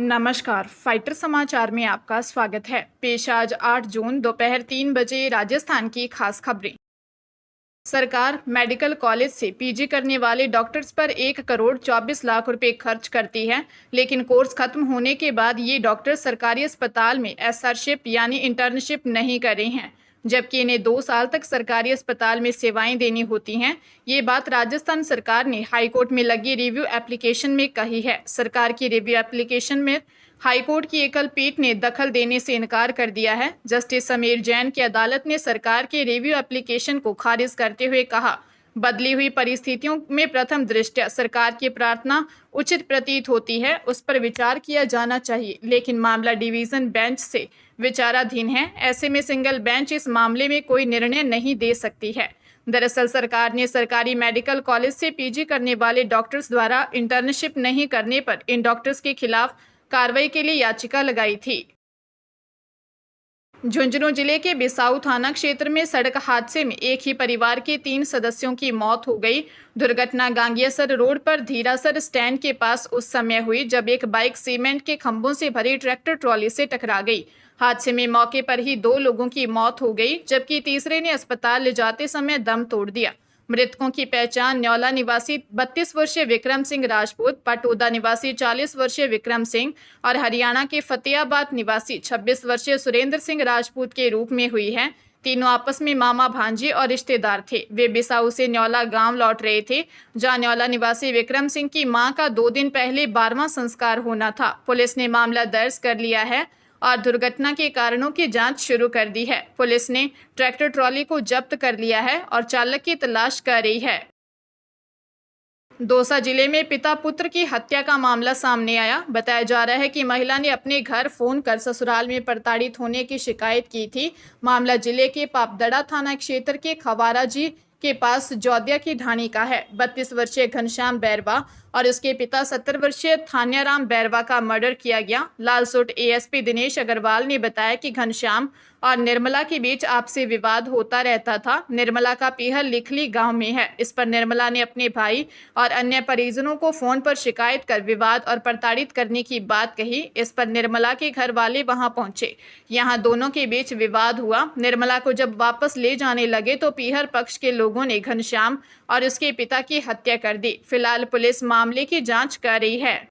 नमस्कार, फाइटर समाचार में आपका स्वागत है। पेश आज 8 जून दोपहर 3 बजे राजस्थान की खास खबरें। सरकार मेडिकल कॉलेज से पीजी करने वाले डॉक्टर्स पर 1 करोड़ 24 लाख रुपए खर्च करती है, लेकिन कोर्स खत्म होने के बाद ये डॉक्टर सरकारी अस्पताल में एसआरशिप यानी इंटर्नशिप नहीं कर रहे हैं, जबकि इन्हें 2 साल तक सरकारी अस्पताल में सेवाएं देनी होती हैं। ये बात राजस्थान सरकार ने हाईकोर्ट में लगी रिव्यू एप्लीकेशन में कही है। सरकार की रिव्यू एप्लीकेशन में हाईकोर्ट की एकल पीठ ने दखल देने से इनकार कर दिया है। जस्टिस समीर जैन की अदालत ने सरकार के रिव्यू एप्लीकेशन को खारिज करते हुए कहा, बदली हुई परिस्थितियों में प्रथम दृष्टया सरकार की प्रार्थना उचित प्रतीत होती है, उस पर विचार किया जाना चाहिए, लेकिन मामला डिवीजन बेंच से विचाराधीन है। ऐसे में सिंगल बेंच इस मामले में कोई निर्णय नहीं दे सकती है। दरअसल सरकार ने सरकारी मेडिकल कॉलेज से पीजी करने वाले डॉक्टर्स द्वारा इंटर्नशिप नहीं करने पर इन डॉक्टर्स के खिलाफ कार्रवाई के लिए याचिका लगाई थी। झुंझुनू जिले के बिसाऊ थाना क्षेत्र में सड़क हादसे में एक ही परिवार के 3 सदस्यों की मौत हो गई। दुर्घटना गांगियासर रोड पर धीरासर स्टैंड के पास उस समय हुई जब एक बाइक सीमेंट के खंभों से भरी ट्रैक्टर ट्रॉली से टकरा गई। हादसे में मौके पर ही 2 लोगों की मौत हो गई, जबकि तीसरे ने अस्पताल ले जाते समय दम तोड़ दिया। मृतकों की पहचान न्यौला निवासी 32 वर्षीय विक्रम सिंह राजपूत, पटोदा निवासी 40 वर्षीय विक्रम सिंह और हरियाणा के फतेहाबाद निवासी 26 वर्षीय सुरेंद्र सिंह राजपूत के रूप में हुई है। तीनों आपस में मामा भांजे और रिश्तेदार थे। वे बिसाऊ से न्यौला गांव लौट रहे थे, जहां न्यौला निवासी विक्रम सिंह की मां का 2 दिन पहले 12वां संस्कार होना था। पुलिस ने मामला दर्ज कर लिया है और दुर्घटना के कारणों की जांच शुरू कर दी है। पुलिस ने ट्रैक्टर ट्रॉली को जब्त कर लिया है और चालक की तलाश कर रही है। दौसा जिले में पिता पुत्र की हत्या का मामला सामने आया। बताया जा रहा है कि महिला ने अपने घर फोन कर ससुराल में प्रताड़ित होने की शिकायत की थी। मामला जिले के पापदड़ा थाना क्षेत्र के खवाराजी के पास जौदिया की ढाणी का है। 32 वर्षीय घनश्याम बैरवा और उसके पिता 70 वर्षीय थान्याराम बैरवा का मर्डर किया गया। लालसोट एएसपी दिनेश अग्रवाल ने बताया कि घनश्याम और निर्मला के बीच आपसी विवाद होता रहता था। निर्मला का पीहर लिखली गांव में है। इस पर निर्मला ने अपने भाई और अन्य परिजनों को फोन पर शिकायत कर विवाद और प्रताड़ित करने की बात कही। इस पर निर्मला के घर वाले वहां पहुंचे। यहां दोनों के बीच विवाद हुआ। निर्मला को जब वापस ले जाने लगे तो पीहर पक्ष के लोगों ने घनश्याम और उसके पिता की हत्या कर दी। फिलहाल पुलिस मामले की जांच कर रही है।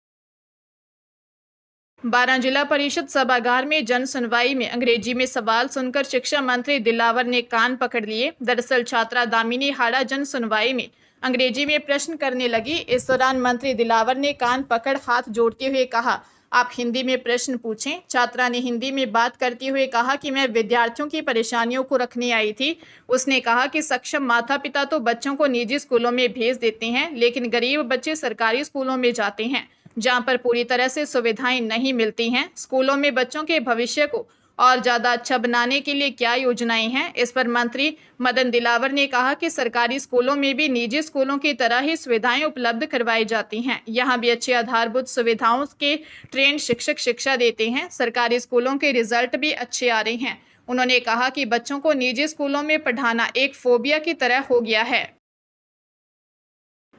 12 जिला परिषद सभागार में जन सुनवाई में अंग्रेजी में सवाल सुनकर शिक्षा मंत्री दिलावर ने कान पकड़ लिए। दरअसल छात्रा दामिनी हाड़ा जन सुनवाई में अंग्रेजी में प्रश्न करने लगी। इस दौरान मंत्री दिलावर ने कान पकड़ हाथ जोड़ते हुए कहा, आप हिंदी में प्रश्न पूछें। छात्रा ने हिंदी में बात करते हुए कहा कि मैं विद्यार्थियों की परेशानियों को रखने आई थी। उसने कहा कि सक्षम माता पिता तो बच्चों को निजी स्कूलों में भेज देते हैं, लेकिन गरीब बच्चे सरकारी स्कूलों में जाते हैं, जहां पर पूरी तरह से सुविधाएं नहीं मिलती हैं। स्कूलों में बच्चों के भविष्य को और ज़्यादा अच्छा बनाने के लिए क्या योजनाएं हैं। इस पर मंत्री मदन दिलावर ने कहा कि सरकारी स्कूलों में भी निजी स्कूलों की तरह ही सुविधाएं उपलब्ध करवाई जाती हैं। यहां भी अच्छी आधारभूत सुविधाओं के ट्रेंड शिक्षक शिक्षा देते हैं। सरकारी स्कूलों के रिजल्ट भी अच्छे आ रहे हैं। उन्होंने कहा कि बच्चों को निजी स्कूलों में पढ़ाना एक फोबिया की तरह हो गया है।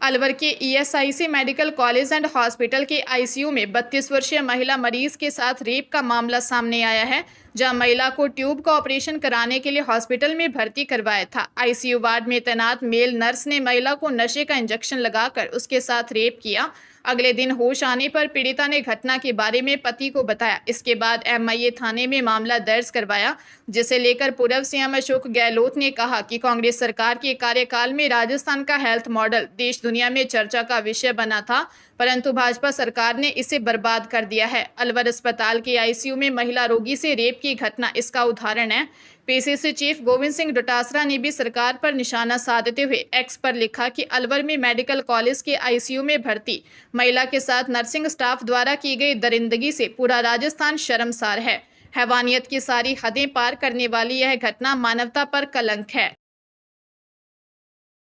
अलवर के ESIC medical college and hospital के आईसीयू में 32 वर्षीय महिला मरीज के साथ रेप का मामला सामने आया है, जहां महिला को ट्यूब का ऑपरेशन कराने के लिए हॉस्पिटल में भर्ती करवाया था। आईसीयू वार्ड में तैनात मेल नर्स ने महिला को नशे का इंजेक्शन लगाकर उसके साथ रेप किया। अगले दिन होश आने पर पीड़िता ने घटना के बारे में पति को बताया। इसके बाद एमआईए थाने में मामला दर्ज करवाया, जिसे लेकर पूर्व सीएम अशोक गहलोत ने कहा कि कांग्रेस सरकार के कार्यकाल में राजस्थान का हेल्थ मॉडल देश दुनिया में चर्चा का विषय बना था, परंतु भाजपा सरकार ने इसे बर्बाद कर दिया है। अलवर अस्पताल के आईसीयू में महिला रोगी से रेप की घटना इसका उदाहरण है। पीसीसी चीफ गोविंद सिंह डोटासरा ने भी सरकार पर निशाना साधते हुए एक्स पर लिखा कि अलवर में मेडिकल कॉलेज के आईसीयू में भर्ती महिला के साथ नर्सिंग स्टाफ द्वारा की गई दरिंदगी से पूरा राजस्थान शर्मसार है। हैवानियत की सारी हदें पार करने वाली यह घटना मानवता पर कलंक है।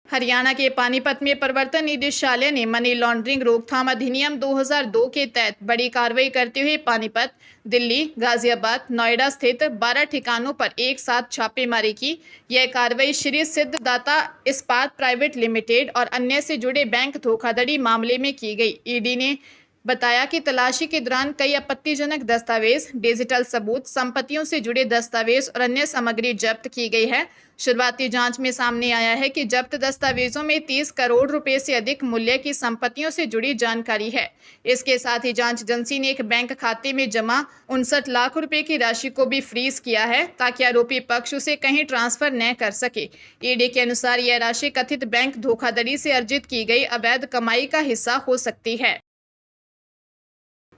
हरियाणा के पानीपत में प्रवर्तन निदेशालय ने मनी लॉन्ड्रिंग रोकथाम अधिनियम 2002 के तहत बड़ी कार्रवाई करते हुए पानीपत, दिल्ली, गाजियाबाद, नोएडा स्थित 12 ठिकानों पर एक साथ छापेमारी की। यह कार्रवाई श्री सिद्धदाता इस्पात प्राइवेट लिमिटेड और अन्य से जुड़े बैंक धोखाधड़ी मामले में की गई। ईडी ने बताया कि तलाशी के दौरान कई आपत्तिजनक दस्तावेज, डिजिटल सबूत, संपत्तियों से जुड़े दस्तावेज और अन्य सामग्री जब्त की गई है। शुरुआती जांच में सामने आया है कि जब्त दस्तावेजों में 30 करोड़ रुपए से अधिक मूल्य की संपत्तियों से जुड़ी जानकारी है। इसके साथ ही जांच एजेंसी ने एक बैंक खाते में जमा 59 लाख रुपए की राशि को भी फ्रीज किया है, ताकि आरोपी पक्ष उसे कहीं ट्रांसफर न कर सके। ईडी के अनुसार यह राशि कथित बैंक धोखाधड़ी से अर्जित की गई अवैध कमाई का हिस्सा हो सकती है।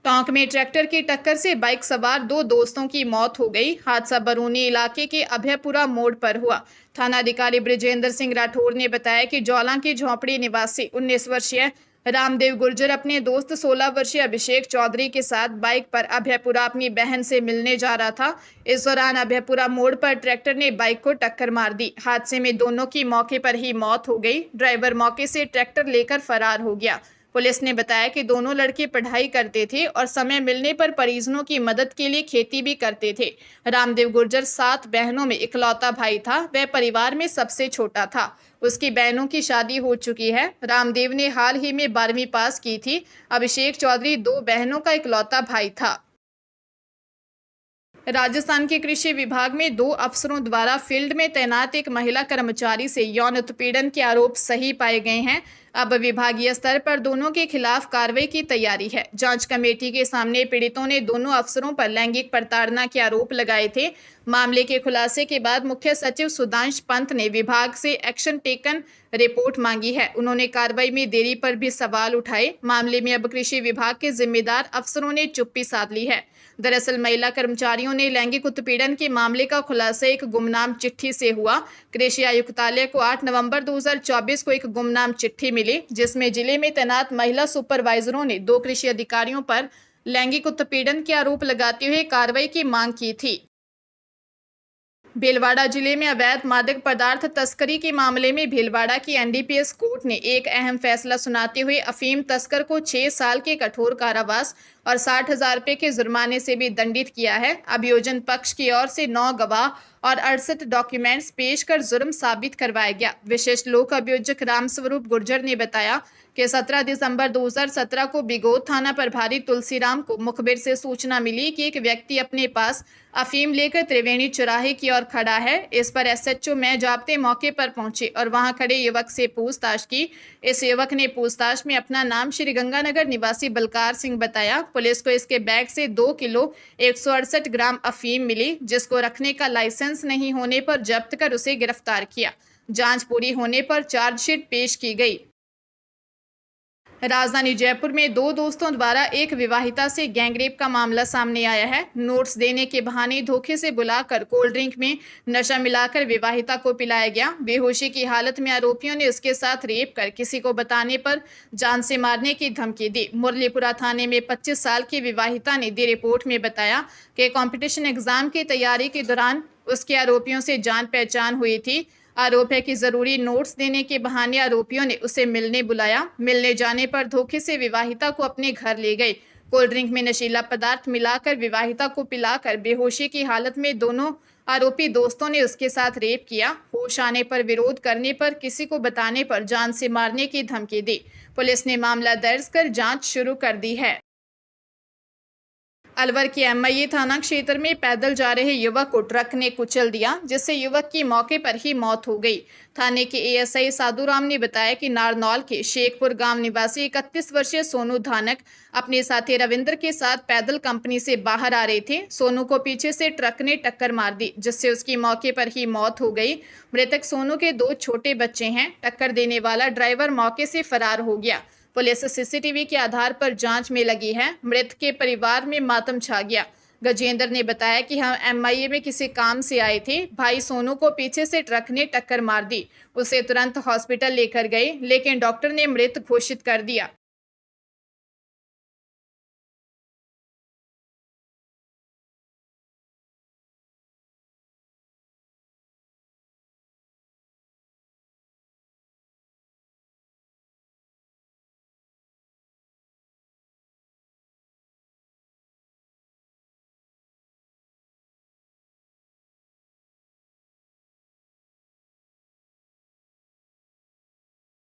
टोंक में ट्रैक्टर की टक्कर से बाइक सवार दो दोस्तों की मौत हो गई। हादसा बरूनी इलाके के अभयपुरा मोड़ पर हुआ। थानाधिकारी बृजेंद्र सिंह राठौर ने बताया कि जौला की झोंपड़ी निवासी 19 वर्षीय रामदेव गुर्जर अपने दोस्त 16 वर्षीय अभिषेक चौधरी के साथ बाइक पर अभयपुरा अपनी बहन से मिलने जा रहा था। इस दौरान अभयपुरा मोड़ पर ट्रैक्टर ने बाइक को टक्कर मार दी। हादसे में दोनों की मौके पर ही मौत हो गई। ड्राइवर मौके से ट्रैक्टर लेकर फरार हो गया। पुलिस ने बताया कि दोनों लड़के पढ़ाई करते थे और समय मिलने पर परिजनों की मदद के लिए खेती भी करते थे। रामदेव गुर्जर 7 बहनों में इकलौता भाई था। वह परिवार में सबसे छोटा था। उसकी बहनों की शादी हो चुकी है। रामदेव ने हाल ही में 12वीं पास की थी। अभिषेक चौधरी 2 बहनों का इकलौता भाई था। राजस्थान के कृषि विभाग में 2 अफसरों द्वारा फील्ड में तैनात एक महिला कर्मचारी से यौन उत्पीड़न के आरोप सही पाए गए हैं। अब विभागीय स्तर पर दोनों के खिलाफ कार्रवाई की तैयारी है। जांच कमेटी के सामने पीड़ितों ने दोनों अफसरों पर लैंगिक प्रताड़ना के आरोप लगाए थे। मामले के खुलासे के बाद मुख्य सचिव सुधांश पंत ने विभाग से एक्शन टेकन रिपोर्ट मांगी है। उन्होंने कार्रवाई में देरी पर भी सवाल उठाए। मामले में अब कृषि विभाग के जिम्मेदार अफसरों ने चुप्पी साध ली है। दरअसल महिला कर्मचारियों ने लैंगिक उत्पीड़न के मामले का खुलासा एक गुमनाम चिट्ठी से हुआ। कृषि आयुक्तालय को 8 नवंबर 2024 को एक गुमनाम चिट्ठी मिली, जिसमें जिले में तैनात महिला सुपरवाइजरों ने 2 कृषि अधिकारियों पर लैंगिक उत्पीड़न के आरोप लगाते हुए कार्रवाई की मांग की थी। भीलवाड़ा जिले में अवैध मादक पदार्थ तस्करी के मामले में भीलवाड़ा की एनडीपीएस कोर्ट ने एक अहम फैसला सुनाते हुए अफीम तस्कर को 6 साल के कठोर कारावास और 60,000 रुपये के जुर्माने से भी दंडित किया है। अभियोजन पक्ष की ओर से 9 गवाह और 68 डॉक्यूमेंट्स पेश कर जुर्म साबित करवाया गया। विशेष लोक अभियोजक रामस्वरूप गुर्जर ने बताया कि 17 दिसंबर 2017 को बिगोद थाना प्रभारी तुलसीराम को मुखबिर से सूचना मिली कि एक व्यक्ति अपने पास अफीम लेकर त्रिवेणी चौराहे की ओर खड़ा है। इस पर एसएचओ में जाब्ते मौके पर पहुंचे और वहां खड़े युवक से पूछताछ की। इस युवक ने पूछताछ में अपना नाम श्रीगंगानगर निवासी बलकार सिंह बताया। पुलिस को इसके बैग से 2 किलो 168 ग्राम अफीम मिली, जिसको रखने का लाइसेंस नहीं होने पर जब्त कर उसे गिरफ्तार किया। जांच पूरी होने पर चार्जशीट पेश की गई। राजधानी जयपुर में 2 दोस्तों द्वारा एक विवाहिता से गैंगरेप का मामला सामने आया है। नोट्स देने के बहाने धोखे से बुलाकर कोल्ड ड्रिंक में नशा मिलाकर विवाहिता को पिलाया गया। बेहोशी की हालत में आरोपियों ने उसके साथ रेप कर किसी को बताने पर जान से मारने की धमकी दी। मुरलीपुरा थाने में 25 साल की विवाहिता ने दी रिपोर्ट में बताया कि कंपटीशन एग्जाम की तैयारी के दौरान उसके आरोपियों से जान पहचान हुई थी। आरोप है कि जरूरी नोट्स देने के बहाने आरोपियों ने उसे मिलने बुलाया। मिलने जाने पर धोखे से विवाहिता को अपने घर ले गए। कोल्ड ड्रिंक में नशीला पदार्थ मिलाकर विवाहिता को पिलाकर बेहोशी की हालत में दोनों आरोपी दोस्तों ने उसके साथ रेप किया। होश आने पर विरोध करने पर किसी को बताने पर जान से मारने की धमकी दी। पुलिस ने मामला दर्ज कर जांच शुरू कर दी है। अलवर के एमआईए थाना क्षेत्र में पैदल जा रहे युवक को ट्रक ने कुचल दिया, जिससे युवक की मौके पर ही मौत हो गई। थाने के एएसआई साधुराम ने बताया कि नारनौल के शेखपुर गांव निवासी 31 वर्षीय सोनू धानक अपने साथी रविंद्र के साथ पैदल कंपनी से बाहर आ रहे थे। सोनू को पीछे से ट्रक ने टक्कर मार दी, जिससे उसकी मौके पर ही मौत हो गई। मृतक सोनू के 2 छोटे बच्चे हैं। टक्कर देने वाला ड्राइवर मौके से फरार हो गया। पुलिस सीसीटीवी के आधार पर जांच में लगी है। मृत के परिवार में मातम छा गया। गजेंद्र ने बताया कि हम एमआईए में किसी काम से आए थे। भाई सोनू को पीछे से ट्रक ने टक्कर मार दी। उसे तुरंत हॉस्पिटल लेकर गए, लेकिन डॉक्टर ने मृत घोषित कर दिया।